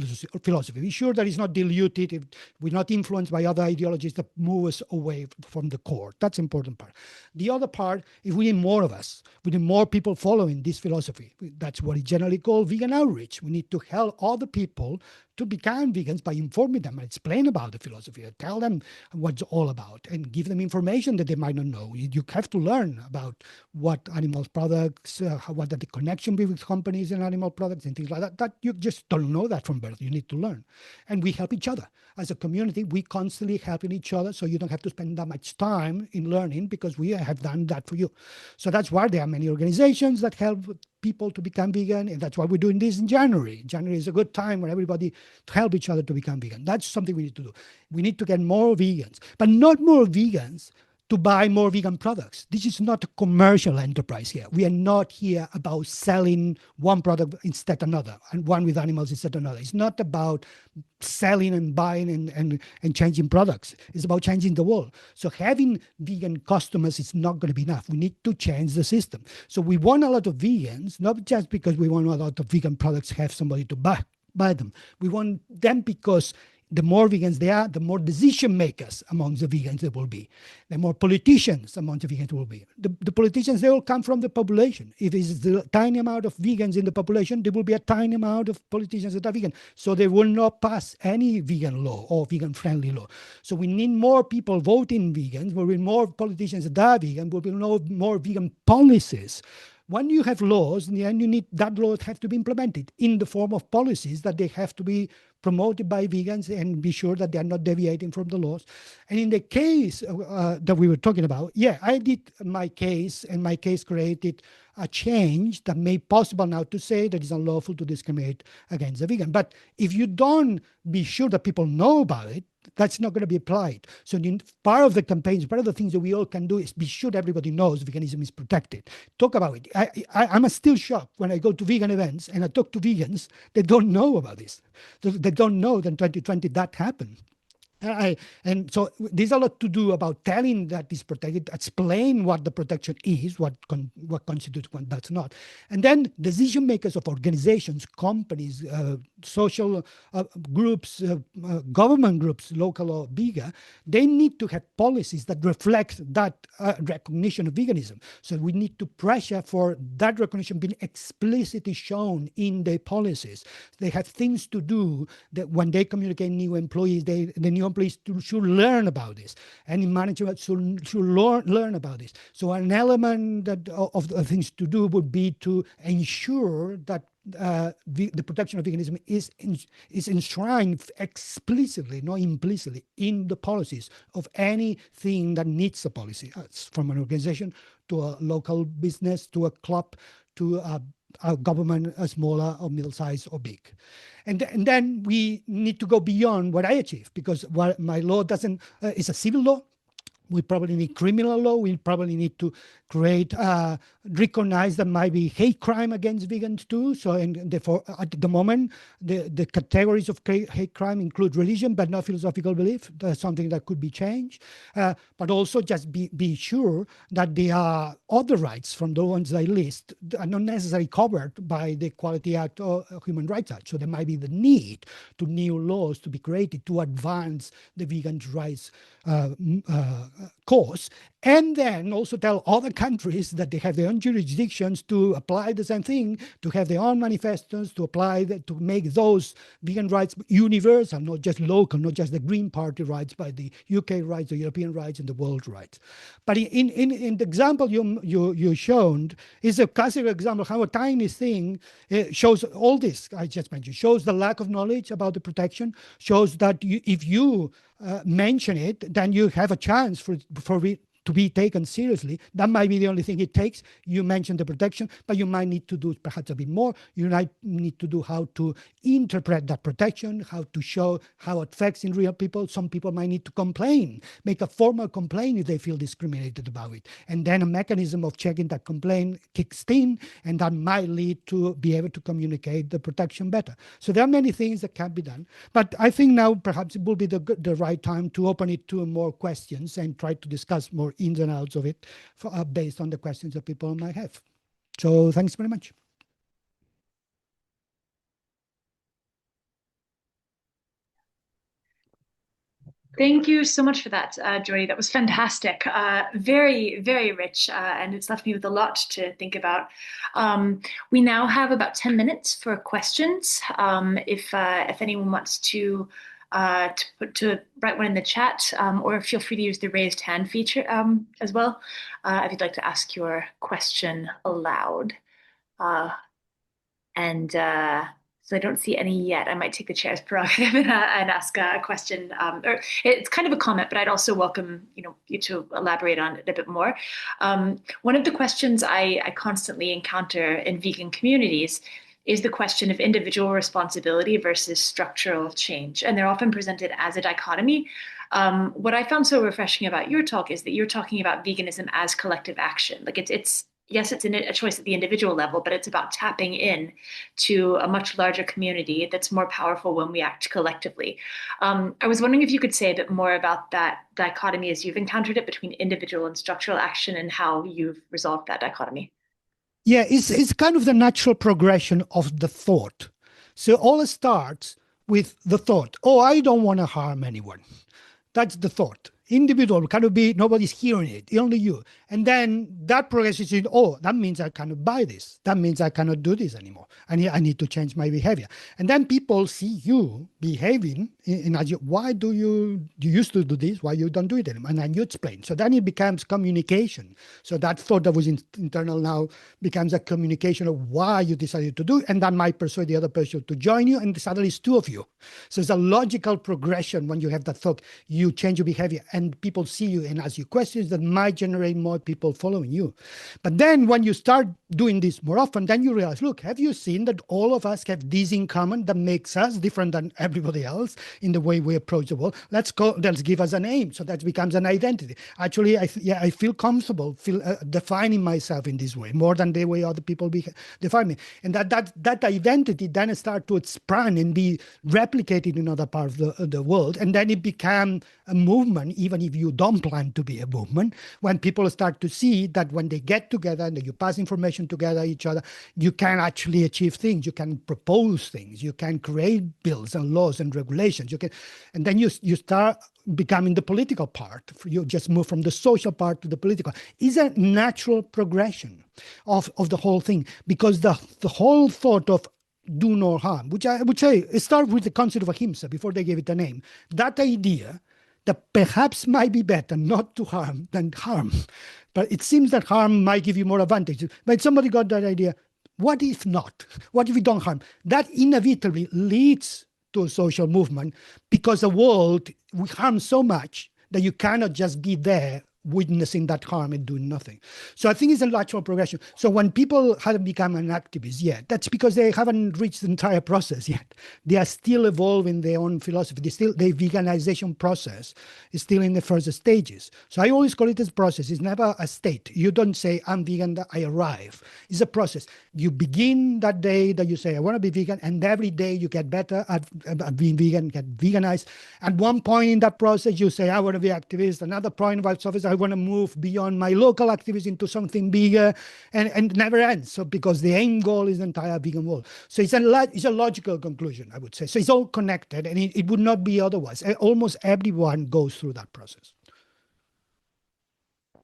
philosophy. Be sure that it's not diluted, if we're not influenced by other ideologies that move us away from the core. That's the important part. The other part is we need more of us. We need more people following this philosophy. That's what is generally called vegan outreach. We need to help other people to become vegans by informing them and explain about the philosophy, and tell them what it's all about, and give them information that they might not know. You have to learn about what animal products, what are the connection with companies and animal products and things like that. That you just don't know that from birth. You need to learn. And we help each other. as a community, we constantly helping each other, so you don't have to spend that much time in learning because we have done that for you. So that's why there are many organizations that help people to become vegan, and that's why we're doing this in January. January is a good time when everybody to help each other to become vegan. That's something we need to do. We need to get more vegans, but not more vegans to buy more vegan products. This is not a commercial enterprise here. We are not here about selling one product instead another, and one with animals instead another. It's not about selling and buying and changing products. It's about changing the world. So having vegan customers is not going to be enough. We need to change the system. So we want a lot of vegans, not just because we want a lot of vegan products have somebody to buy them. We want them because the more vegans there are, the more decision makers among the vegans there will be. The more politicians among the vegans will be. The politicians, they all come from the population. If it's the tiny amount of vegans in the population, there will be a tiny amount of politicians that are vegan. So they will not pass any vegan law or vegan-friendly law. So we need more people voting vegans. We need more politicians that are vegan. We will need more vegan policies. When you have laws, then you need that laws have to be implemented in the form of policies that they have to be promoted by vegans and be sure that they are not deviating from the laws. And in the case that we were talking about, yeah, I did my case, and my case created a change that made possible now to say that it's unlawful to discriminate against the vegan. But if you don't be sure that people know about it, that's not going to be applied. So part of the campaigns, part of the things that we all can do is be sure everybody knows veganism is protected. Talk about it. I'm still shocked when I go to vegan events and I talk to vegans, they don't know about this. They don't know that in 2020 that happened. And so there's a lot to do about telling that it's protected, explain what the protection is, what constitutes, what does not. And then decision makers of organizations, companies, social groups, government groups, local or bigger, they need to have policies that reflect that recognition of veganism. So we need to pressure for that recognition being explicitly shown in their policies. They have things to do that when they communicate new employees, the new employees should learn about this, and in management should learn about this. So an element of the things to do would be to ensure that the protection of veganism is enshrined explicitly, not implicitly, in the policies of anything that needs a policy, from an organization to a local business to a club to a government, smaller or middle-sized or big. And then we need to go beyond what I achieved, because what my law doesn't, it's a civil law. We probably need criminal law. We probably need to create, recognize that might be hate crime against vegans too. So, and therefore, at the moment, the categories of hate crime include religion, but not philosophical belief. That's something that could be changed. But also just be sure that there are other rights from the ones I list are not necessarily covered by the Equality Act or Human Rights Act. So there might be the need to new laws to be created to advance the vegan rights cause, and then also tell other countries that they have their own jurisdictions to apply the same thing, to have their own manifestos, to apply that, to make those vegan rights universal, not just local, not just the Green Party rights, but the UK rights, the European rights, and the world rights. But in the example you shown is a classic example how a tiny thing shows all this I just mentioned, shows the lack of knowledge about the protection, shows that if you mention it, then you have a chance for it to be taken seriously. That might be the only thing it takes. You mentioned the protection, but you might need to do perhaps a bit more. You might need to do how to interpret that protection, how to show how it affects in real people. Some people might need to complain, make a formal complaint if they feel discriminated about it. And then a mechanism of checking that complaint kicks in, and that might lead to be able to communicate the protection better. So there are many things that can be done. But I think now perhaps it will be the right time to open it to more questions and try to discuss more ins and outs of it based on the questions that people might have. So thanks very much. Thank you so much for that, Jordi. That was fantastic. Very, very rich, and it's left me with a lot to think about. We now have about 10 minutes for questions. If anyone wants to write one in the chat, or feel free to use the raised hand feature as well, if you'd like to ask your question aloud. And So I don't see any yet. I might take the chair's prerogative and ask a question, or it's kind of a comment, but I'd also welcome you to elaborate on it a bit more. One of the questions I constantly encounter in vegan communities is the question of individual responsibility versus structural change, and they're often presented as a dichotomy. What I found so refreshing about your talk is that you're talking about veganism as collective action. Like it's yes, it's a choice at the individual level, but it's about tapping in to a much larger community that's more powerful when we act collectively. I was wondering if you could say a bit more about that dichotomy as you've encountered it between individual and structural action and how you've resolved that dichotomy. Yeah, it's kind of the natural progression of the thought. So all starts with the thought, oh, I don't want to harm anyone. That's the thought. Individual cannot be, nobody's hearing it, only you. And then that progresses in, oh, that means I cannot buy this. That means I cannot do this anymore. I need to change my behavior. And then people see you behaving why do you used to do this? Why you don't do it anymore? And then you explain. So then it becomes communication. So that thought that was internal now becomes a communication of why you decided to do it. And that might persuade the other person to join you. And suddenly it's two of you. So it's a logical progression when you have that thought, you change your behavior and people see you and ask you questions that might generate more people following you. But then when you start doing this more often, then you realize, look, have you seen that all of us have this in common that makes us different than everybody else in the way we approach the world? Let's give us a name. So that becomes an identity. Actually, I feel comfortable defining myself in this way more than the way other people define me. And that identity then start to expand and be replicated in other parts of the world. And then it became a movement, even if you don't plan to be a movement, when people start to see that when they get together and you pass information together each other, you can actually achieve things, you can propose things, you can create bills and laws and regulations, and then you start becoming the political part. You just move from the social part to the political. It's a natural progression of the whole thing, because the whole thought of do no harm, which I would say start with the concept of ahimsa before they gave it a name. That idea that perhaps might be better not to harm than harm. But it seems that harm might give you more advantage. But somebody got that idea. What if not? What if we don't harm? That inevitably leads to a social movement, because the world, we harm so much that you cannot just be there witnessing that harm and doing nothing. So I think it's a natural progression. So when people haven't become an activist yet, that's because they haven't reached the entire process yet. They are still evolving their own philosophy. The veganization process is still in the first stages. So I always call it a process. It's never a state. You don't say, I'm vegan, I arrive. It's a process. You begin that day that you say, I want to be vegan, and every day you get better at being vegan, get veganized. At one point in that process, you say, I want to be activist. Another point of office, I want to move beyond my local activism into something bigger, and never ends. So because the end goal is the entire vegan world. So it's a logical conclusion, I would say. So it's all connected, and it would not be otherwise. Almost everyone goes through that process.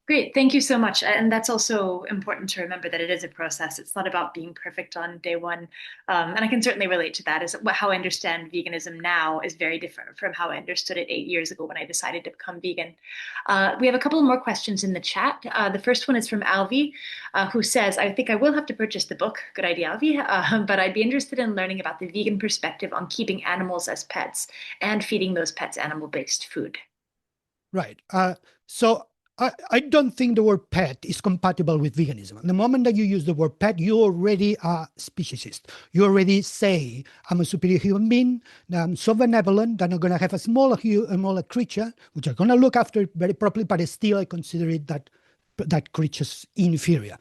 Great. Thank you so much. And that's also important to remember, that it is a process. It's not about being perfect on day one. And I can certainly relate to that. Is how I understand veganism now is very different from how I understood it 8 years ago when I decided to become vegan. We have a couple more questions in the chat. The first one is from Alvi, who says, I think I will have to purchase the book. Good idea, Alvi. But I'd be interested in learning about the vegan perspective on keeping animals as pets and feeding those pets animal-based food. Right. So I don't think the word pet is compatible with veganism. The moment that you use the word pet, you already are speciesist. You already say, I'm a superior human being, I'm so benevolent that I'm going to have a smaller creature, which I'm going to look after very properly, but still I consider it that creature's inferior.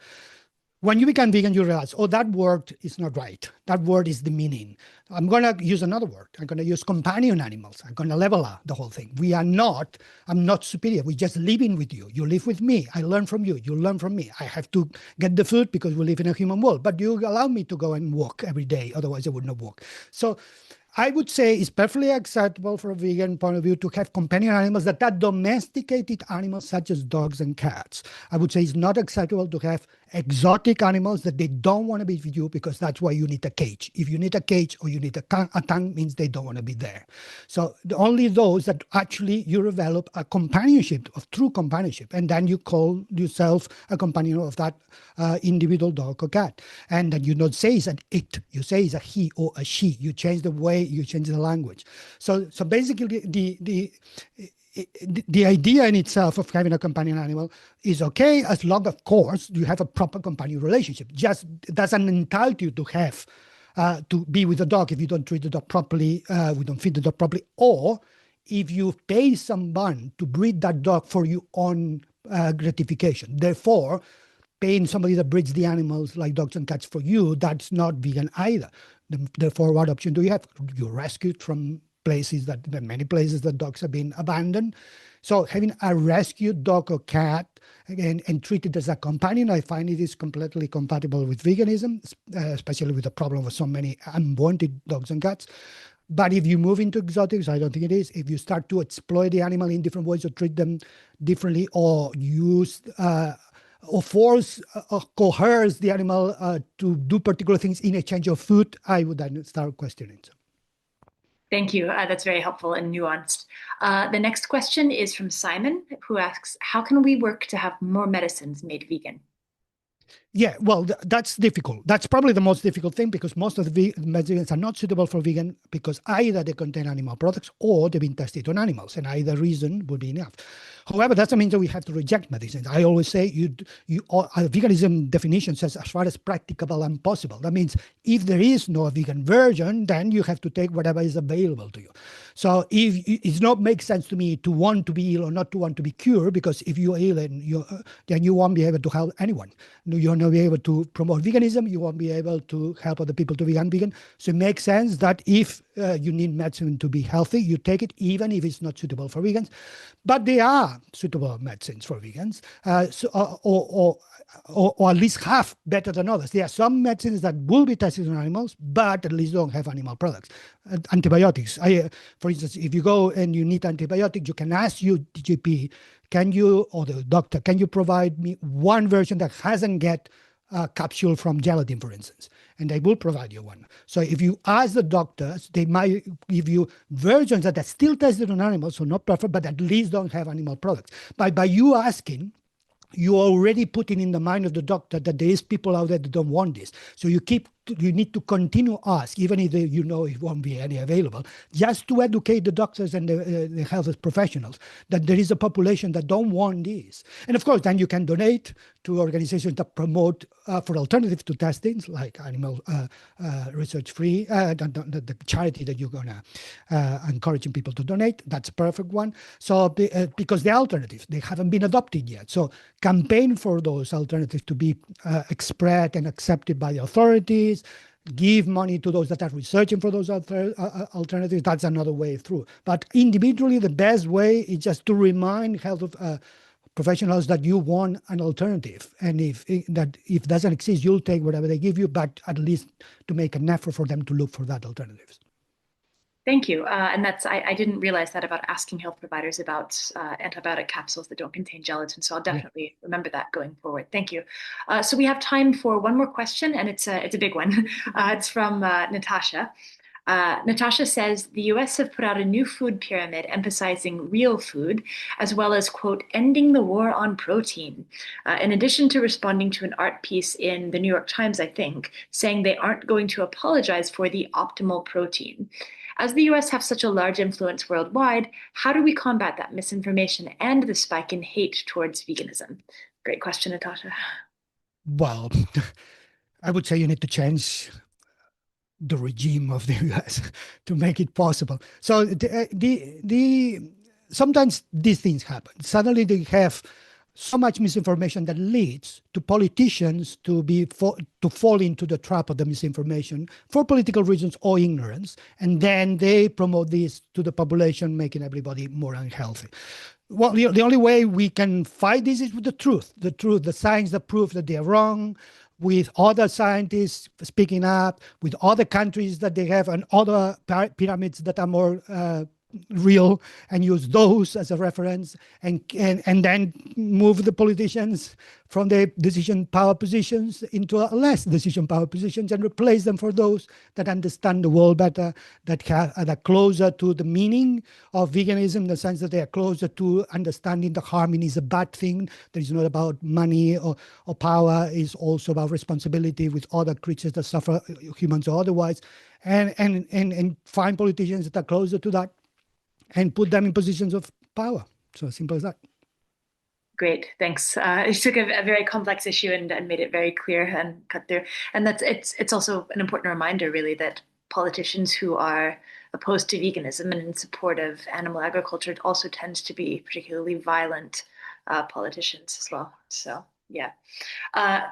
When you become vegan, you realize, oh, that word is not right. That word is demeaning. I'm going to use another word. I'm going to use companion animals. I'm going to level up the whole thing. I'm not superior. We're just living with you. You live with me. I learn from you. You learn from me. I have to get the food because we live in a human world. But you allow me to go and walk every day. Otherwise, I would not walk. So I would say it's perfectly acceptable from a vegan point of view to have companion animals that are domesticated animals such as dogs and cats. I would say it's not acceptable to have exotic animals that they don't want to be with you, because that's why you need a cage. If you need a cage or you need a tank, means they don't want to be there. So only those that actually you develop a companionship, of true companionship, and then you call yourself a companion of that individual dog or cat. And then you don't say it's an it, you say it's a he or a she. You change the way, you change the language. So basically the idea in itself of having a companion animal is okay, as long, of course, you have a proper companion relationship. Just doesn't entitle you to have to be with the dog if you don't treat the dog properly, we don't feed the dog properly, or if you pay someone to breed that dog for your own gratification. Therefore, paying somebody that breeds the animals like dogs and cats for you, that's not vegan either. Therefore, what option do you have? You're rescued from places many places that dogs have been abandoned. So having a rescued dog or cat and treat it as a companion, I find it is completely compatible with veganism, especially with the problem of so many unwanted dogs and cats. But if you move into exotics, I don't think it is. If you start to exploit the animal in different ways or treat them differently, or use or force or coerce the animal to do particular things in exchange of food, I would then start questioning. Thank you. That's very helpful and nuanced. The next question is from Simon, who asks, how can we work to have more medicines made vegan? Yeah, well, that's difficult. That's probably the most difficult thing, because most of the medicines are not suitable for vegan because either they contain animal products or they've been tested on animals, and either reason would be enough. However, that doesn't mean that we have to reject medicines. I always say veganism definition says as far as practicable and possible. That means if there is no vegan version, then you have to take whatever is available to you. So if it's not make sense to me to want to be ill or not to want to be cured, because if you're ill and then you won't be able to help anyone. You're not be able to promote veganism. You won't be able to help other people to become vegan. So it makes sense that if you need medicine to be healthy, you take it, even if it's not suitable for vegans. But they are suitable medicines for vegans, or at least half better than others. There are some medicines that will be tested on animals, but at least don't have animal products. Antibiotics. For instance, if you go and you need antibiotics, you can ask your GP, or the doctor, can you provide me one version that hasn't got a capsule from gelatin, for instance? And they will provide you one. So if you ask the doctors, they might give you versions that are still tested on animals, so not perfect, but at least don't have animal products. By you asking, you're already putting in the mind of the doctor that there is people out there that don't want this. So you need to continue ask, even if it won't be any available, just to educate the doctors and the health professionals that there is a population that don't want this. And of course, then you can donate to organizations that promote for alternatives to testings, like Animal Research Free, the charity that you're gonna encouraging people to donate. That's a perfect one. So because the alternatives, they haven't been adopted yet. So campaign for those alternatives to be spread and accepted by the authorities. Give money to those that are researching for those alternatives. That's another way through. But individually, the best way is just to remind health professionals that you want an alternative. And if it doesn't exist, you'll take whatever they give you, but at least to make an effort for them to look for that alternative. Thank you. And I didn't realize that about asking health providers about antibiotic capsules that don't contain gelatin. So I'll definitely remember that going forward. Thank you. So we have time for one more question, and it's a big one. It's from Natasha. Natasha says, the US have put out a new food pyramid emphasizing real food, as well as, quote, ending the war on protein. In addition to responding to an art piece in the New York Times, I think, saying they aren't going to apologize for the optimal protein. As the US have such a large influence worldwide, how do we combat that misinformation and the spike in hate towards veganism? Great question, Natasha. Well, I would say you need to change the regime of the US to make it possible. So sometimes these things happen. Suddenly they have so much misinformation that leads to politicians to fall into the trap of the misinformation for political reasons or ignorance, and then they promote this to the population, making everybody more unhealthy. Well, the only way we can fight this is with the truth, the science that proves that they're wrong, with other scientists speaking up, with other countries that they have and other pyramids that are more real, and use those as a reference, and then move the politicians from their decision power positions into less decision power positions and replace them for those that understand the world better, that are closer to the meaning of veganism, in the sense that they are closer to understanding the harmony is a bad thing, that is not about money or power, is also about responsibility with other creatures that suffer, humans or otherwise, and find politicians that are closer to that and put them in positions of power. So simple as that. Great, thanks. You took a very complex issue and made it very clear and cut through. And it's also an important reminder, really, that politicians who are opposed to veganism and in support of animal agriculture also tends to be particularly violent politicians as well. So yeah.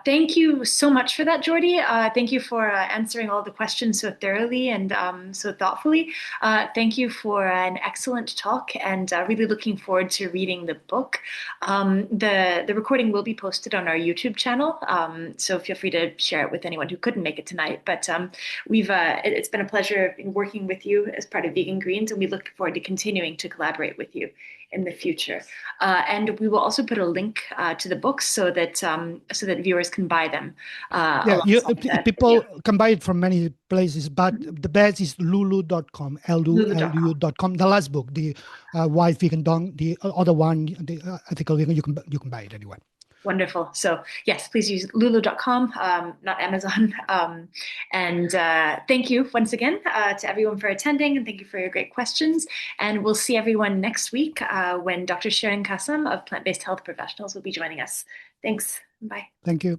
Thank you so much for that, Jordi. Thank you for answering all the questions so thoroughly and so thoughtfully. Thank you for an excellent talk, and really looking forward to reading the book. The recording will be posted on our YouTube channel, so feel free to share it with anyone who couldn't make it tonight. But it's been a pleasure working with you as part of Vegan Greens, and we look forward to continuing to collaborate with you in the future. And we will also put a link to the books so that viewers can buy them. People can buy it from many places, but the best is lulu.com, lulu.com. The last book, the White Vegan Dong, the other one, the ethical vegan, you can buy it anyway. Wonderful. So yes, please use lulu.com, not Amazon. And thank you once again to everyone for attending, and thank you for your great questions. And we'll see everyone next week when Dr. Shirin Kasam of Plant-Based Health Professionals will be joining us. Thanks. Bye. Thank you.